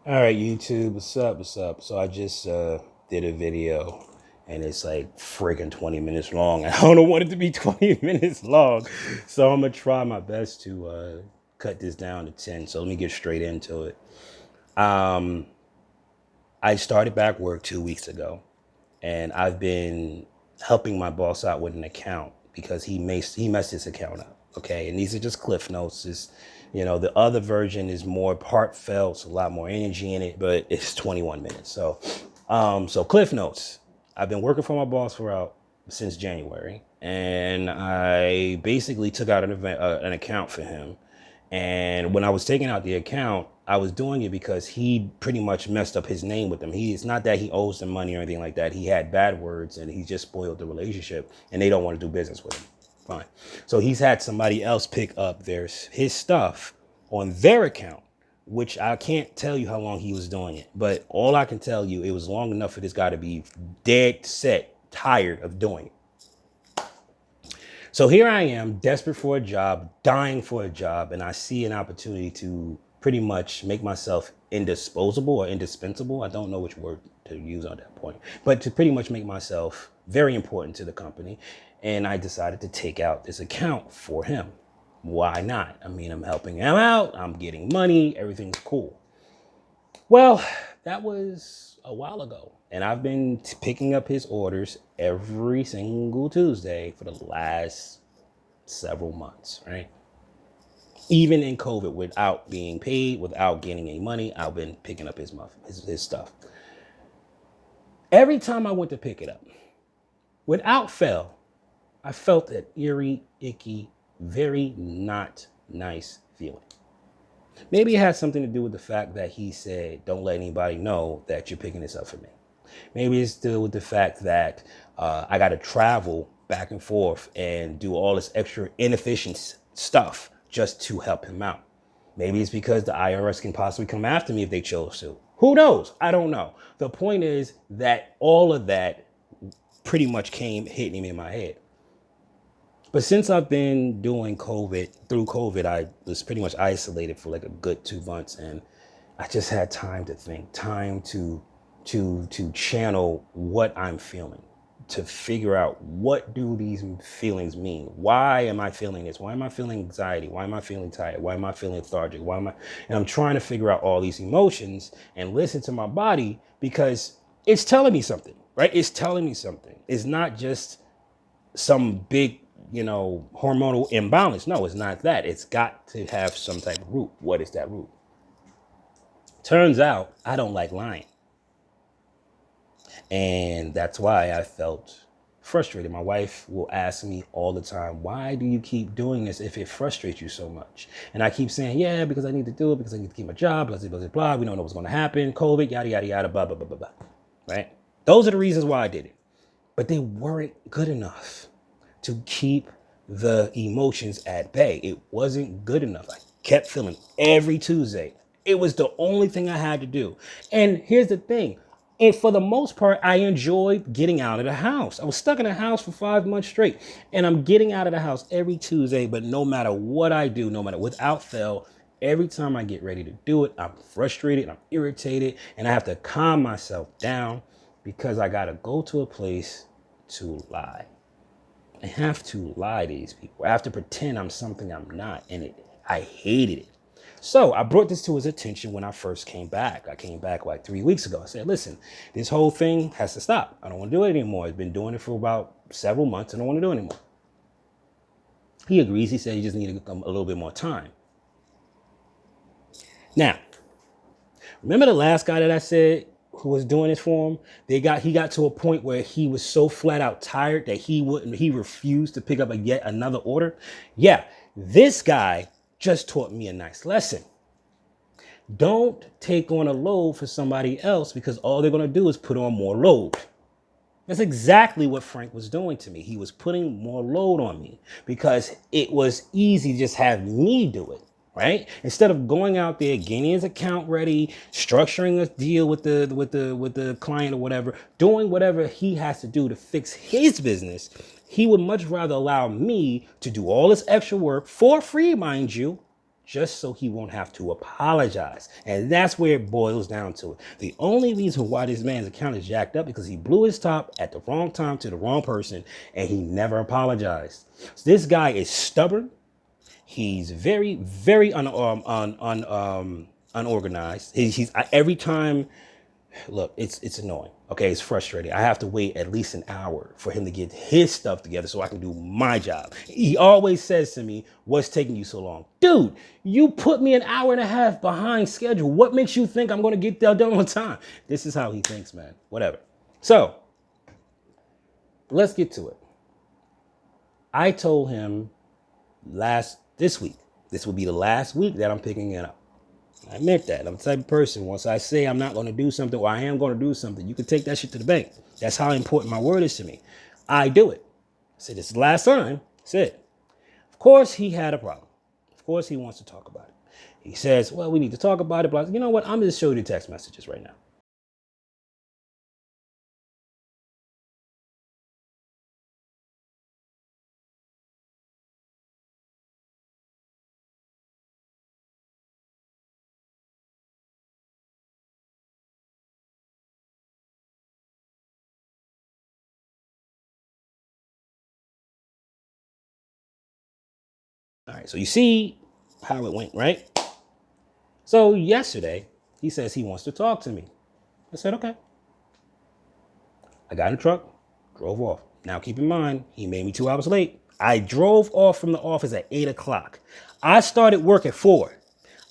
All right, YouTube, what's up? What's up? So I just did a video and it's like friggin' 20 minutes long. I don't want it to be 20 minutes long. So I'm gonna try my best to cut this down to 10. So let me get straight into it. Um, I started back work 2 weeks ago and I've been helping my boss out with an account because he messed his account up. Okay, and these are just cliff notes. The other version is more heartfelt, a lot more energy in it, but it's 21 minutes. So cliff notes. I've been working for my boss since January, and I basically took out an account for him. And when I was taking out the account, I was doing it because he pretty much messed up his name with them. It's not that he owes them money or anything like that. He had bad words and he just spoiled the relationship and they don't want to do business with him. Fine. So he's had somebody else pick up his stuff on their account, which I can't tell you how long he was doing it. But all I can tell you, it was long enough for this guy to be dead set, tired of doing it. So here I am, desperate for a job, dying for a job, and I see an opportunity to pretty much make myself indisposable or indispensable. I don't know which word to use on that point, but to pretty much make myself very important to the company. And I decided to take out this account for him. Why not? I mean, I'm helping him out, I'm getting money, everything's cool. Well, that was a while ago. And I've been picking up his orders every single Tuesday for the last several months, right? Even in COVID, without being paid, without getting any money, I've been picking up his stuff. Every time I went to pick it up, without fail, I felt that eerie, icky, very not nice feeling. Maybe it has something to do with the fact that he said, don't let anybody know that you're picking this up for me. Maybe it's still with the fact that I got to travel back and forth and do all this extra inefficient stuff just to help him out. Maybe it's because the IRS can possibly come after me if they chose to. Who knows? I don't know. The point is that all of that pretty much came hitting me in my head. But since I've been doing through COVID, I was pretty much isolated for like a good 2 months. And I just had time to think, time to channel what I'm feeling, to figure out what do these feelings mean? Why am I feeling this? Why am I feeling anxiety? Why am I feeling tired? Why am I feeling lethargic? And I'm trying to figure out all these emotions and listen to my body because it's telling me something, right? It's telling me something. It's not just some big, hormonal imbalance. No, it's not that. It's got to have some type of root. What is that root? Turns out I don't like lying. And that's why I felt frustrated. My wife will ask me all the time, why do you keep doing this if it frustrates you so much? And I keep saying, yeah, because I need to do it, because I need to keep my job, blah, blah, blah, blah. We don't know what's going to happen. COVID, yada, yada, yada, blah, blah, blah, blah, blah. Right? Those are the reasons why I did it. But they weren't good enough to keep the emotions at bay. It wasn't good enough. I kept feeling every Tuesday. It was the only thing I had to do. And here's the thing. And for the most part, I enjoyed getting out of the house. I was stuck in the house for 5 months straight. And I'm getting out of the house every Tuesday. But no matter what I do, without fail, every time I get ready to do it, I'm frustrated, I'm irritated, and I have to calm myself down because I got to go to a place to lie. I have to lie to these people. I have to pretend I'm something I'm not. And I hated it. So I brought this to his attention when I first came back. I came back like 3 weeks ago. I said, listen, this whole thing has to stop. I don't want to do it anymore. I've been doing it for about several months. I don't want to do it anymore. He agrees. He said he just needed a little bit more time. Now, remember the last guy that I said who was doing this for him? He got to a point where he was so flat out tired that he refused to pick up yet another order. Yeah, this guy just taught me a nice lesson. Don't take on a load for somebody else because all they're going to do is put on more load. That's exactly what Frank was doing to me. He was putting more load on me because it was easy to just have me do it. Right? Instead of going out there, getting his account ready, structuring a deal with the client or whatever, doing whatever he has to do to fix his business, he would much rather allow me to do all this extra work for free, mind you, just so he won't have to apologize. And that's where it boils down to it. The only reason why this man's account is jacked up because he blew his top at the wrong time to the wrong person and he never apologized. So this guy is stubborn. He's very, very unorganized. He's every time. Look, it's annoying. Okay, it's frustrating. I have to wait at least an hour for him to get his stuff together so I can do my job. He always says to me, "What's taking you so long?" Dude, you put me an hour and a half behind schedule. What makes you think I'm going to get that done on time? This is how he thinks, man. Whatever. So, let's get to it. I told him this week, this will be the last week that I'm picking it up. I meant that. I'm the type of person, once I say I'm not going to do something or I am going to do something, you can take that shit to the bank. That's how important my word is to me. I do it. I said, this is the last time. That's it. Of course, he had a problem. Of course, he wants to talk about it. He says, well, we need to talk about it. But you know what? I'm going to show you the text messages right now. All right, so you see how it went, right? So yesterday, he says he wants to talk to me. I said, okay. I got in the truck, drove off. Now keep in mind, he made me 2 hours late. I drove off from the office at 8 o'clock. I started work at 4.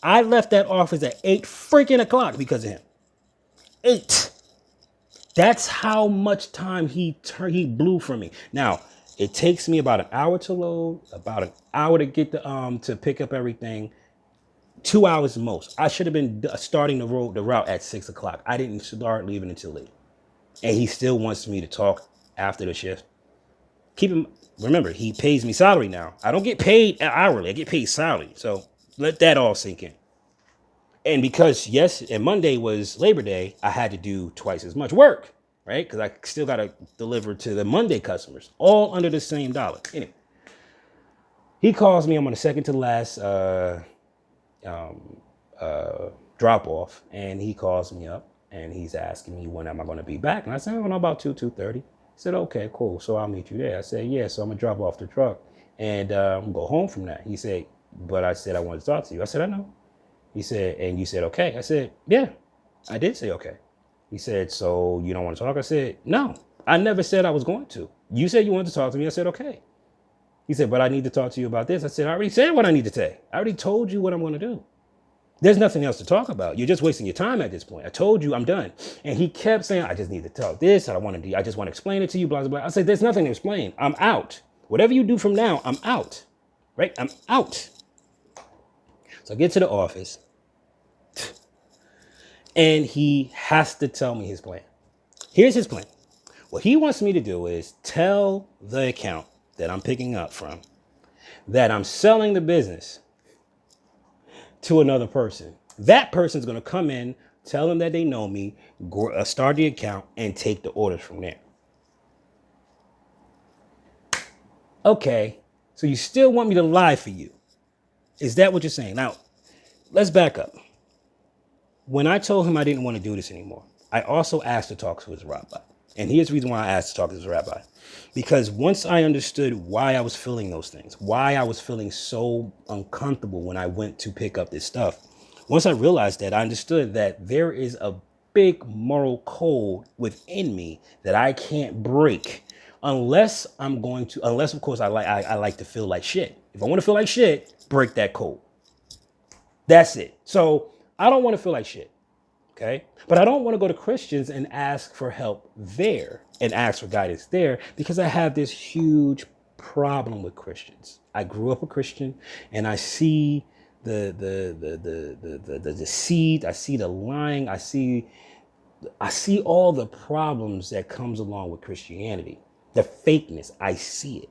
I left that office at 8 freaking o'clock because of him. 8. That's how much time he blew from me. Now, it takes me about an hour to load, about an hour to get to pick up everything. 2 hours the most. I should have been starting the route at 6 o'clock. I didn't start leaving until late. And he still wants me to talk after the shift. Remember, he pays me salary now. I don't get paid hourly. I get paid salary. So let that all sink in. And because, yes, and Monday was Labor Day, I had to do twice as much work, right? Because I still got to deliver to the Monday customers, all under the same dollar. Anyway, he calls me. I'm on the second to last drop off. And he calls me up and he's asking me when am I going to be back. And I said, I don't know, about 2:30. He said, okay, cool. So I'll meet you there. I said, yeah, so I'm going to drop off the truck and go home from that. He said, but I said, I wanted to talk to you. I said, I know. He said, and you said, okay. I said, yeah, I did say, okay. He said, so you don't want to talk? I said, no, I never said I was going to. You said you wanted to talk to me. I said, okay. He said, but I need to talk to you about this. I said, I already said what I need to say. I already told you what I'm going to do. There's nothing else to talk about. You're just wasting your time at this point. I told you I'm done. And he kept saying, I just need to talk this. I just want to explain it to you, blah, blah, blah. I said, there's nothing to explain. I'm out. Whatever you do from now, I'm out. Right? I'm out. So I get to the office. And he has to tell me his plan. Here's his plan. What he wants me to do is tell the account that I'm picking up from that I'm selling the business to another person. That person's going to come in, tell them that they know me, start the account, and take the orders from there. Okay, so you still want me to lie for you. Is that what you're saying? Now, let's back up. When I told him I didn't want to do this anymore, I also asked to talk to his rabbi. And here's the reason why I asked to talk to his rabbi. Because once I understood why I was feeling those things, why I was feeling so uncomfortable when I went to pick up this stuff, once I realized that, I understood that there is a big moral code within me that I can't break unless of course I like to feel like shit. If I want to feel like shit, break that code. That's it. So I don't want to feel like shit. Okay. But I don't want to go to Christians and ask for help there and ask for guidance there because I have this huge problem with Christians. I grew up a Christian and I see the deceit. I see the lying. I see all the problems that comes along with Christianity, the fakeness. I see it.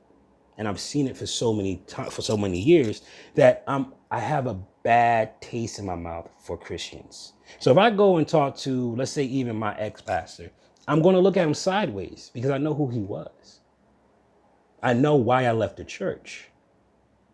And I've seen it for so many years that I have a bad taste in my mouth for Christians. So if I go and talk to, let's say, even my ex-pastor, I'm going to look at him sideways because I know who he was. I know why I left the church.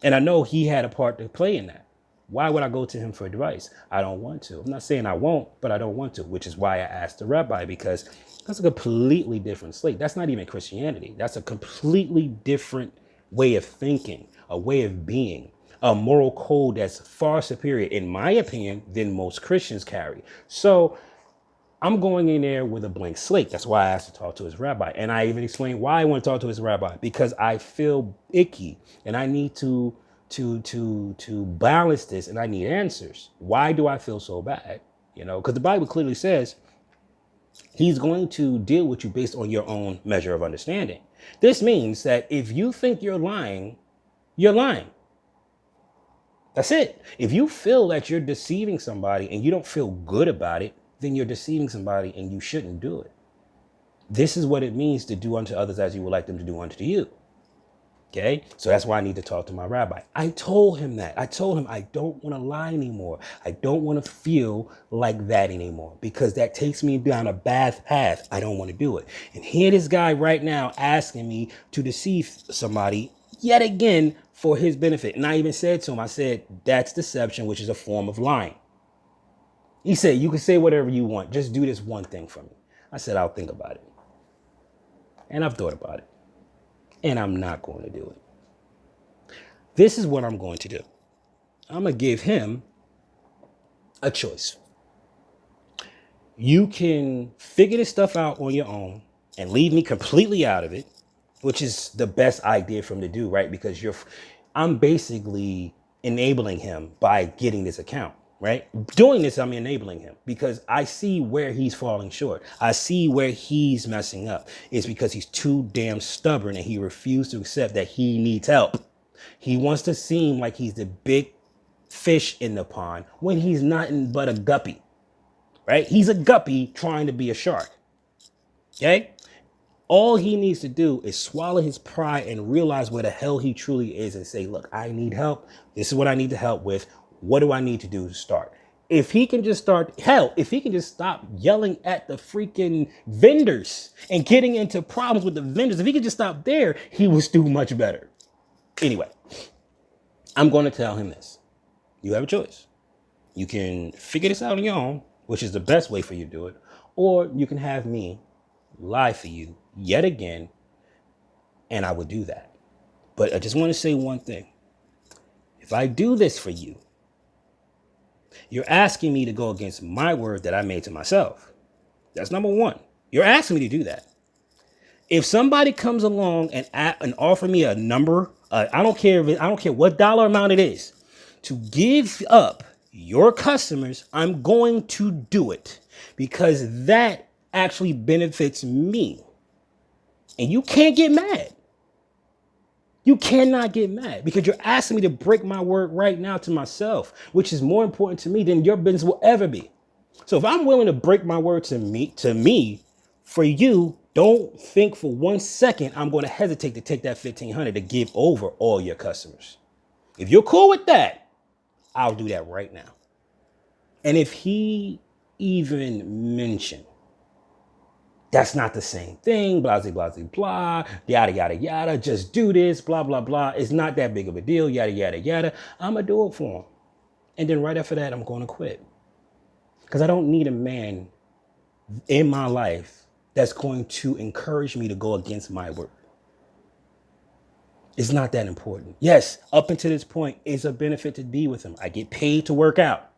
And I know he had a part to play in that. Why would I go to him for advice? I don't want to. I'm not saying I won't, but I don't want to, which is why I asked the rabbi, because that's a completely different slate. That's not even Christianity. That's a completely different way of thinking, a way of being, a moral code that's far superior, in my opinion, than most Christians carry. So I'm going in there with a blank slate. That's why I asked to talk to his rabbi. And I even explained why I want to talk to his rabbi, because I feel icky and I need to balance this, and I need answers. Why do I feel so bad? You know, because the Bible clearly says he's going to deal with you based on your own measure of understanding. This means that if you think you're lying, you're lying. That's it. If you feel that you're deceiving somebody and you don't feel good about it, then you're deceiving somebody and you shouldn't do it. This is what it means to do unto others as you would like them to do unto you. Okay, so that's why I need to talk to my rabbi. I told him that. I told him I don't want to lie anymore. I don't want to feel like that anymore, because that takes me down a bad path. I don't want to do it. And here this guy right now asking me to deceive somebody yet again for his benefit. And I even said to him, I said, that's deception, which is a form of lying. He said, you can say whatever you want. Just do this one thing for me. I said, I'll think about it. And I've thought about it. And I'm not going to do it. This is what I'm going to do. I'm going to give him a choice. You can figure this stuff out on your own and leave me completely out of it, which is the best idea for him to do, right? Because I'm basically enabling him by getting this account. Right? Doing this, I'm enabling him because I see where he's falling short. I see where he's messing up. It's because he's too damn stubborn and he refused to accept that he needs help. He wants to seem like he's the big fish in the pond when he's nothing but a guppy, right? He's a guppy trying to be a shark. Okay? All he needs to do is swallow his pride and realize where the hell he truly is and say, look, I need help. This is what I need to help with. What do I need to do to start? If he can just start, hell, if he can just stop yelling at the freaking vendors and getting into problems with the vendors, if he could just stop there, he would do much better. Anyway, I'm going to tell him this. You have a choice. You can figure this out on your own, which is the best way for you to do it, or you can have me lie for you yet again, and I would do that. But I just want to say one thing. If I do this for you, you're asking me to go against my word that I made to myself. That's number one. You're asking me to do that. If somebody comes along and offer me a number, I don't care what dollar amount it is, to give up your customers, I'm going to do it because that actually benefits me. And you can't get mad. You cannot get mad because you're asking me to break my word right now to myself, which is more important to me than your business will ever be. So if I'm willing to break my word to me, for you, don't think for 1 second I'm going to hesitate to take that $1,500 to give over all your customers. If you're cool with that, I'll do that right now. And if he even mentioned, that's not the same thing, blah, blah, blah, blah, yada, yada, yada, just do this, blah, blah, blah. It's not that big of a deal, yada, yada, yada. I'm going to do it for him. And then right after that, I'm going to quit. Because I don't need a man in my life that's going to encourage me to go against my word. It's not that important. Yes, up until this point, it's a benefit to be with him. I get paid to work out,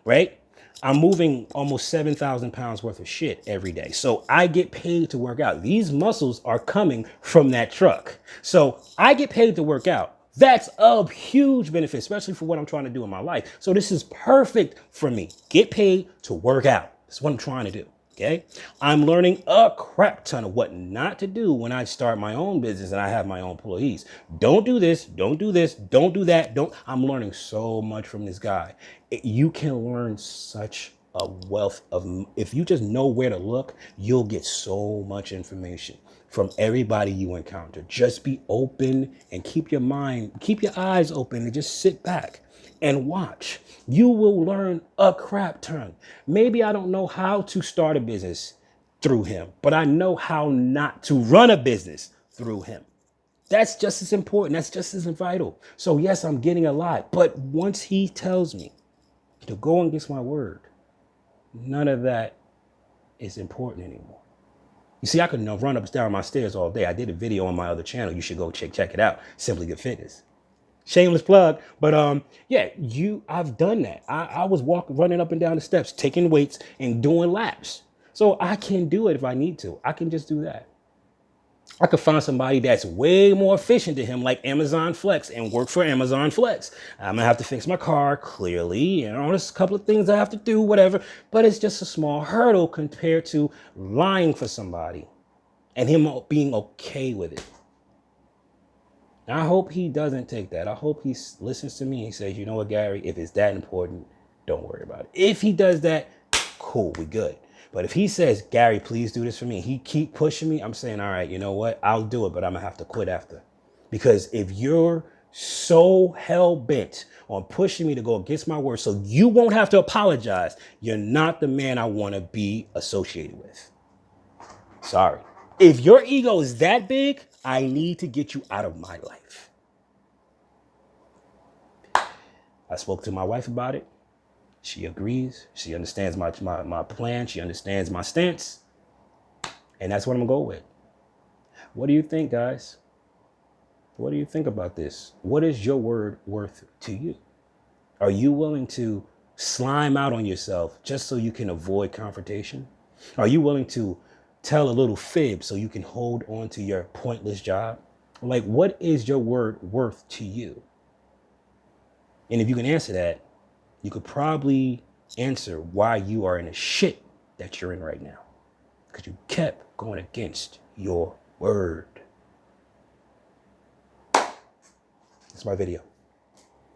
right? I'm moving almost 7,000 pounds worth of shit every day. So I get paid to work out. These muscles are coming from that truck. So I get paid to work out. That's a huge benefit, especially for what I'm trying to do in my life. So this is perfect for me. Get paid to work out. That's what I'm trying to do. Okay. I'm learning a crap ton of what not to do when I start my own business and I have my own employees. Don't do this. Don't do this. Don't do that. I'm learning so much from this guy. You can learn such a wealth of, if you just know where to look, you'll get so much information from everybody you encounter. Just be open and keep your eyes open and just sit back and watch. You will learn a crap ton. Maybe I don't know how to start a business through him, but I know how not to run a business through him. That's just as important. That's just as vital. So yes, I'm getting a lot. But once he tells me to go against my word, none of that is important anymore. You see, I could run up and down my stairs all day. I did a video on my other channel. You should go check it out. Simply Good Fitness. Shameless plug. But yeah, I've done that. I was running up and down the steps, taking weights and doing laps. So I can do it if I need to. I can just do that. I could find somebody that's way more efficient than him, like Amazon Flex, and work for Amazon Flex. I'm gonna have to fix my car, clearly, there's a couple of things I have to do, whatever, but it's just a small hurdle compared to lying for somebody and him being okay with it. Now, I hope he doesn't take that. I hope he listens to me and he says, you know what, Gary, if it's that important, don't worry about it. If he does that, cool, we good. But if he says, Gary, please do this for me, he keep pushing me, I'm saying, all right, you know what? I'll do it, but I'm gonna have to quit after. Because if you're so hell-bent on pushing me to go against my word so you won't have to apologize, you're not the man I wanna be associated with. Sorry. If your ego is that big, I need to get you out of my life. I spoke to my wife about it. She agrees. She understands my plan. She understands my stance. And that's what I'm going to go with. What do you think, guys? What do you think about this? What is your word worth to you? Are you willing to slime out on yourself just so you can avoid confrontation? Are you willing to tell a little fib so you can hold on to your pointless job? Like, what is your word worth to you? And if you can answer that, you could probably answer why you are in the shit that you're in right now. Because you kept going against your word. That's my video.